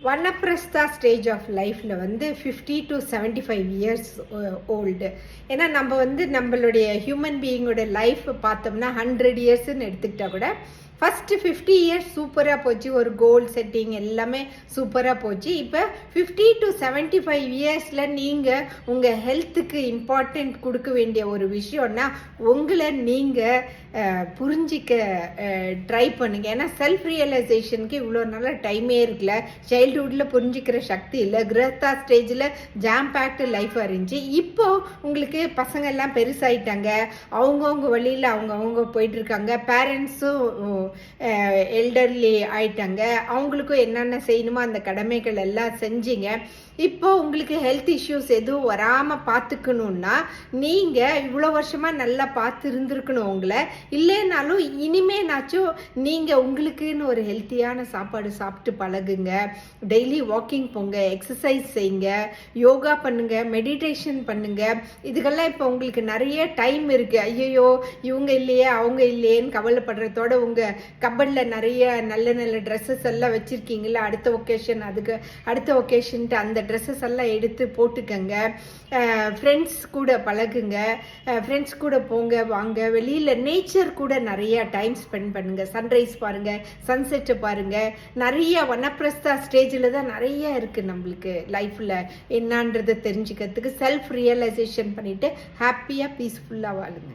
Vanaprastha stage of லைஃப்பில் வந்து 50 to 75 years old. ஏன்னா நம்ம வந்து நம்மளுடைய ஹியூமன் பீயிங்கோட லைஃப் பார்த்தோம்னா 100 இயர்ஸ்ன்னு எடுத்துக்கிட்டா கூட ஃபஸ்ட்டு 50 இயர்ஸ் சூப்பராக போச்சு, ஒரு கோல் செட்டிங் எல்லாமே சூப்பராக போச்சு. இப்போ 50 to 75 இயர்ஸில் நீங்கள் உங்கள் ஹெல்த்துக்கு இம்பார்ட்டண்ட் கொடுக்க வேண்டிய ஒரு விஷயம்னா உங்களை நீங்கள் புரிஞ்சிக்க ட்ரை பண்ணுங்க. ஏன்னா செல்ஃப் ரியலைசேஷனுக்கு இவ்வளோ நல்ல டைமே இருக்குல்ல, சைல்டுஹுட்டில் புரிஞ்சிக்கிற சக்தி இல்லை, கிரஸ்தா ஸ்டேஜில் ஜாம் பேக்டு லைஃப் இருந்துச்சு. இப்போது உங்களுக்கு பசங்க எல்லாம் பெருசாயிட்டாங்க, அவங்கவுங்க வழியில் அவங்கவுங்க போயிட்டுருக்காங்க, பேரண்ட்ஸும் எல்டர்லி ஆயிட்டாங்க, அவங்களுக்கும் என்னென்ன செய்யணுமோ அந்த கடமைகள் எல்லாம் செஞ்சீங்க. இப்போ உங்களுக்கு ஹெல்த் இஷ்யூஸ் எதுவும் வராமல் பார்த்துக்கணுன்னா நீங்கள் இவ்வளோ வருஷமாக நல்லா பார்த்து இருந்திருக்கணும். உங்களை இல்லைனாலும் இனிமேனாச்சும் நீங்கள் உங்களுக்குன்னு ஒரு ஹெல்த்தியான சாப்பாடு சாப்பிட்டு பழகுங்க. டெய்லி வாக்கிங் போங்க, எக்ஸசைஸ் செய்யுங்க, யோகா பண்ணுங்க, மெடிடேஷன் பண்ணுங்க. இதுக்கெல்லாம் இப்போ உங்களுக்கு நிறைய டைம் இருக்குது. ஐயோ இவங்க இல்லையே அவங்க இல்லையேன்னு கவலைப்படுறதோட உங்கள் கபடில் நிறைய நல்ல நல்ல ட்ரெஸ்ஸஸ் எல்லாம் வச்சுருக்கீங்களா, அடுத்த ஒகேஷன் அதுக்கு அடுத்த ஒகேஷன்ட்டு அந்த ட்ரெஸ்ஸஸ் எல்லாம் எடுத்து போட்டுக்கங்க. ஃப்ரெண்ட்ஸ் கூட பழகுங்க, ஃப்ரெண்ட்ஸ் கூட போங்க வாங்க, வெளியில் நேச்சர் கூட நிறைய டைம் ஸ்பெண்ட் பண்ணுங்கள். சன்ரைஸ் பாருங்கள், சன்செட்டை பாருங்கள். நிறைய வனப்பிரஸ்தா ஸ்டேஜில் தான் நிறைய இருக்குது நம்மளுக்கு லைஃப்பில் என்னன்றதை தெரிஞ்சுக்கிறதுக்கு. செல்ஃப் ரியலைசேஷன் பண்ணிவிட்டு ஹாப்பியாக பீஸ்ஃபுல்லாக வாழுங்க.